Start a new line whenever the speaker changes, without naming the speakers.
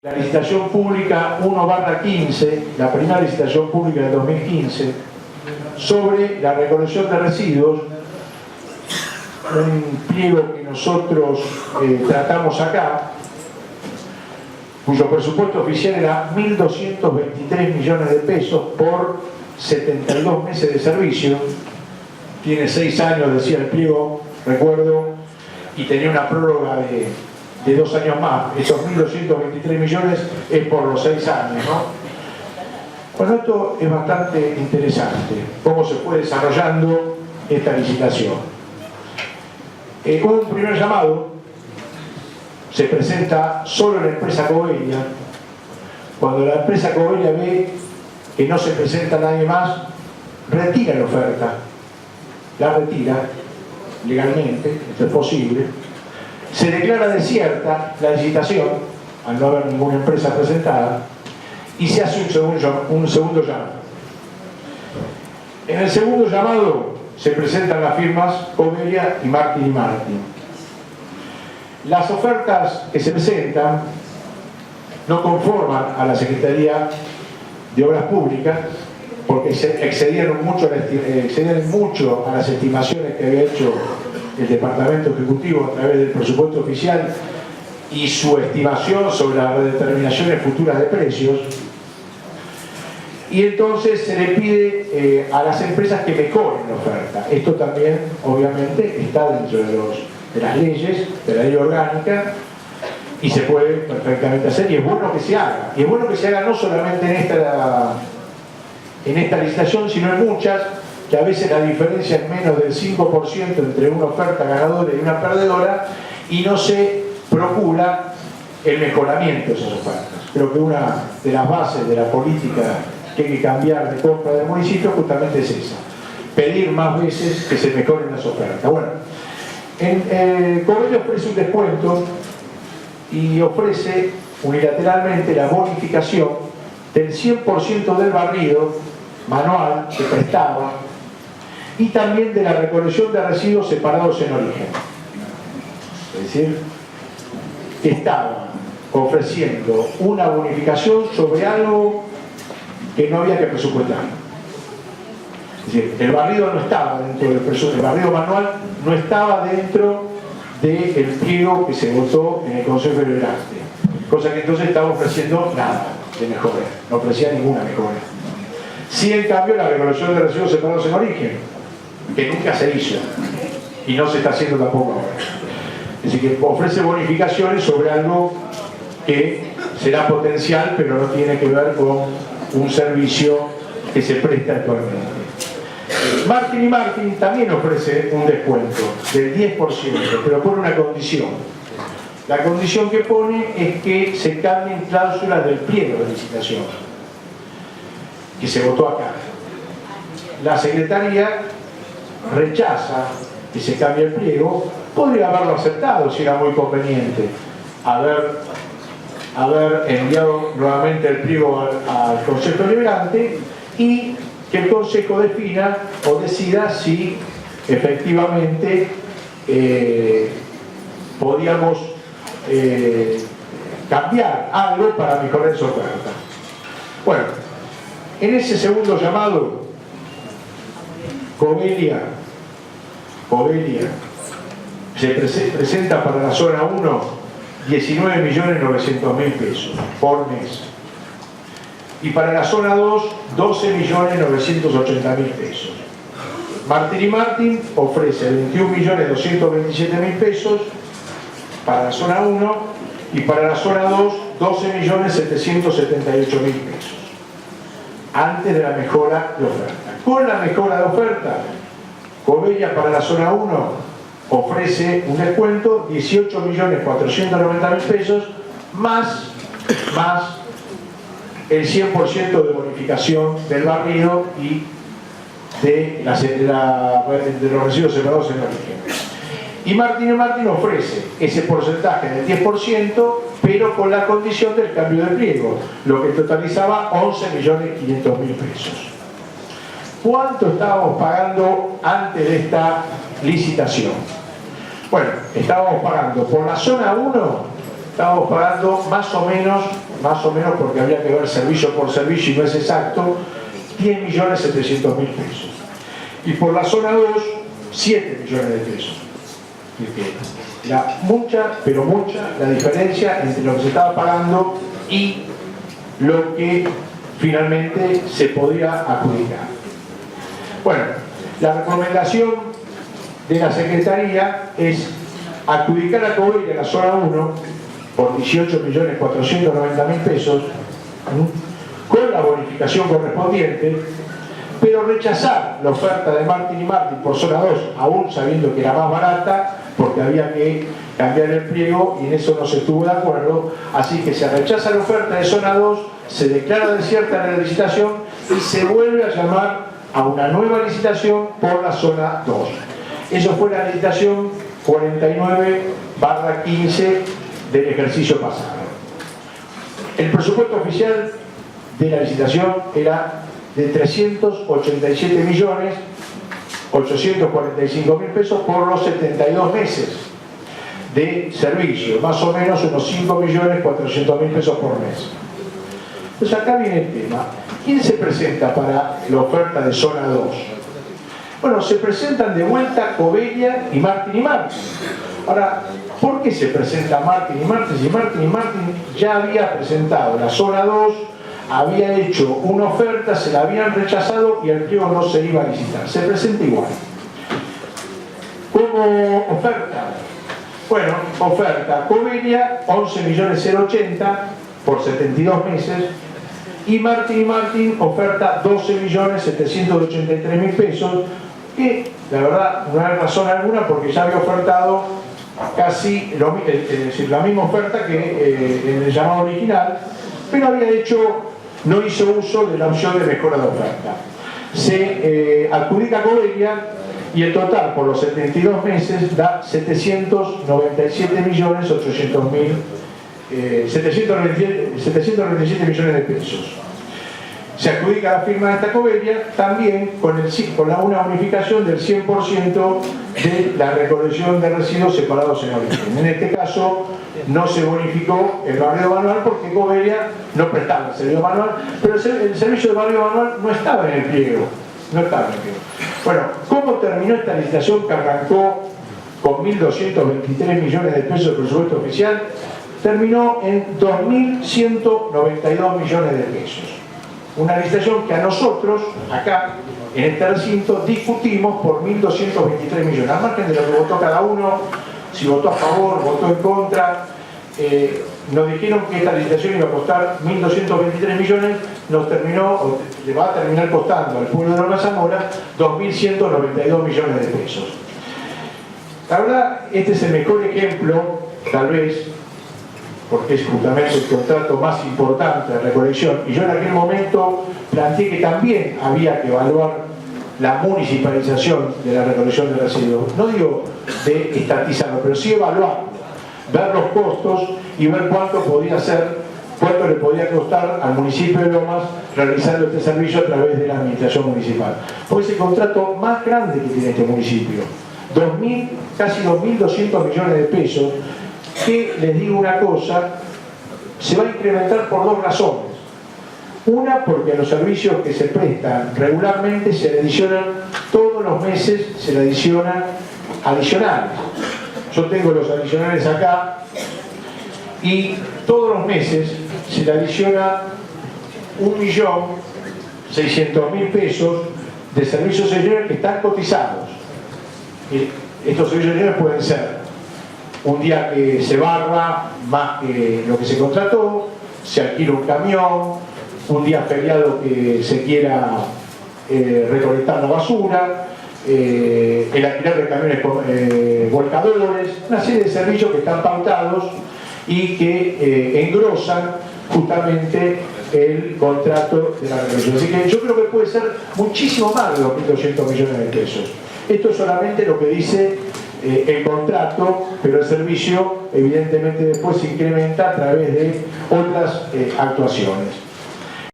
La licitación pública 1/15, la primera licitación pública de 2015, sobre la recolección de residuos, un pliego que nosotros tratamos acá, cuyo presupuesto oficial era 1.223 millones de pesos por 72 meses de servicio. Tiene 6 años, decía el pliego, recuerdo, y tenía una prórroga de 2 años más. Esos 1.223 millones es por los 6 años, ¿no? Bueno, esto es bastante interesante, cómo se fue desarrollando esta licitación. Hubo un primer llamado, se presenta solo la empresa Covelia. Cuando la empresa Covelia ve que no se presenta nadie más, retira la oferta, la retira legalmente, esto es posible. Se declara desierta la licitación, al no haber ninguna empresa presentada, y se hace un segundo llamado. En el segundo llamado se presentan las firmas Covelia y Martin. Las ofertas que se presentan no conforman a la Secretaría de Obras Públicas, porque se excedieron mucho a las estimaciones que había hecho el Departamento Ejecutivo a través del presupuesto oficial y su estimación sobre las determinaciones futuras de precios. Y entonces se le pide a las empresas que mejoren la oferta. Esto también, obviamente, está dentro de las leyes, de la ley orgánica, y se puede perfectamente hacer, y es bueno que se haga. Y es bueno que se haga no solamente en esta licitación, sino en muchas, que a veces la diferencia es menos del 5% entre una oferta ganadora y una perdedora, y no se procura el mejoramiento de esas ofertas. Creo que una de las bases de la política que hay que cambiar de compra del municipio justamente es esa: pedir más veces que se mejoren las ofertas. Bueno, Covelia ofrece un descuento y ofrece unilateralmente la bonificación del 100% del barrido manual que prestaba y también de la recolección de residuos separados en origen. Es decir, que estaba ofreciendo una bonificación sobre algo que no había que presupuestar. Es decir, el barrido no estaba dentro del presupuesto, el barrido manual no estaba dentro del pliego que se votó en el Consejo Deliberante, cosa que entonces estaba ofreciendo nada de mejora, no ofrecía ninguna mejora. Sí, en cambio, la recolección de residuos separados en origen, que nunca se hizo y no se está haciendo tampoco ahora. Es decir, que ofrece bonificaciones sobre algo que será potencial, pero no tiene que ver con un servicio que se presta actualmente. Martin también ofrece un descuento del 10%, pero pone una condición. La condición que pone es que se cambien cláusulas del pliego de licitación, que se votó acá. La Secretaría rechaza que se cambie el pliego. Podría haberlo aceptado si era muy conveniente haber enviado nuevamente el pliego al Consejo Deliberante y que el Consejo defina o decida si efectivamente podíamos cambiar algo para mejorar esa oferta. Bueno, en ese segundo llamado, Covelia se presenta para la zona 1 19.900.000 pesos por mes. Y para la zona 2, 12.980.000 pesos. Martin ofrece 21.227.000 pesos para la zona 1 y para la zona 2, 12.778.000 pesos. Antes de la mejora de oferta. Con la mejora de oferta, Covelia para la zona 1 ofrece un descuento 18.490.000 pesos más el 100% de bonificación del barrido y de los residuos separados en origen. Y Martin ofrece ese porcentaje del 10%, pero con la condición del cambio de pliego, lo que totalizaba 11.500.000 pesos. ¿Cuánto estábamos pagando antes de esta licitación? Bueno, estábamos pagando por la zona 1, estábamos pagando más o menos más o menos porque habría que ver servicio por servicio y no es exacto, 10.700.000 pesos. Y por la zona 2, 7 millones de pesos. Mucha, pero mucha, la diferencia entre lo que se estaba pagando y lo que finalmente se podía adjudicar. Bueno, la recomendación de la Secretaría es adjudicar a Covelia la zona 1 por 18.490.000 pesos, con la bonificación correspondiente, pero rechazar la oferta de Martin y Martin por zona 2, aún sabiendo que era más barata, porque había que cambiar el pliego y en eso no se estuvo de acuerdo. Así que se rechaza la oferta de zona 2, se declara desierta la licitación y se vuelve a llamar a una nueva licitación por la zona 2. Eso fue la licitación 49/15 del ejercicio pasado. El presupuesto oficial de la licitación era de 387.845.000 pesos por los 72 meses de servicio, más o menos unos 5.400.000 pesos por mes. Entonces acá viene el tema. ¿Quién se presenta para la oferta de zona 2? Bueno, se presentan de vuelta Covelia y Martin y Martin. Ahora, ¿por qué se presenta Martin y Martin? Si Martin y Martin ya había presentado la zona 2, había hecho una oferta, se la habían rechazado y el pliego no se iba a licitar. Se presenta igual. Como oferta, bueno, oferta Covelia 11.080.000 por 72 meses y Martin y Martin oferta 12.783.000 pesos, que la verdad no hay razón alguna porque ya había ofertado casi la misma oferta que en el llamado original, pero no hizo uso de la opción de mejora de oferta. Se adjudica a Covelia y el total por los 72 meses da 797 millones de pesos. Se adjudica la firma de esta Covelia también con una bonificación del 100% de la recolección de residuos separados en origen. En este caso no se bonificó el barrido manual porque Covelia no prestaba el servicio manual, pero el servicio de barrido manual no estaba en el pliego. Bueno, ¿cómo terminó esta licitación que arrancó con 1.223 millones de pesos de presupuesto oficial? Terminó en 2.192 millones de pesos. Una licitación que a nosotros, acá, en este recinto, discutimos por 1.223 millones. Al margen de lo que votó cada uno, si votó a favor, votó en contra, nos dijeron que esta licitación iba a costar 1.223 millones, le va a terminar costando al pueblo de Nueva Zamora 2.192 millones de pesos. La verdad, este es el mejor ejemplo, tal vez, porque es justamente el contrato más importante de recolección, y yo en aquel momento planteé que también había que evaluar la municipalización de la recolección de residuos. No digo de estatizarlo, pero sí evaluarlo, ver los costos y ver cuánto le podía costar al municipio de Lomas realizando este servicio a través de la administración municipal. Porque es el contrato más grande que tiene este municipio. Casi 2.200 millones de pesos, que les digo una cosa, se va a incrementar por dos razones. Una, porque a los servicios que se prestan regularmente se le adicionan, todos los meses se le adicionan adicionales. Yo tengo los adicionales acá y todos los meses se le adiciona 1.600.000 pesos de servicios señores que están cotizados. Estos servicios señores pueden ser un día que se barra más que lo que se contrató, se alquila un camión, un día feriado que se quiera recolectar la basura, el alquiler de camiones volcadores, una serie de servicios que están pautados y que engrosan justamente el contrato de la recolección. Así que yo creo que puede ser muchísimo más de 2.200 millones de pesos. Esto es solamente lo que dice el contrato, pero el servicio evidentemente después se incrementa a través de otras actuaciones.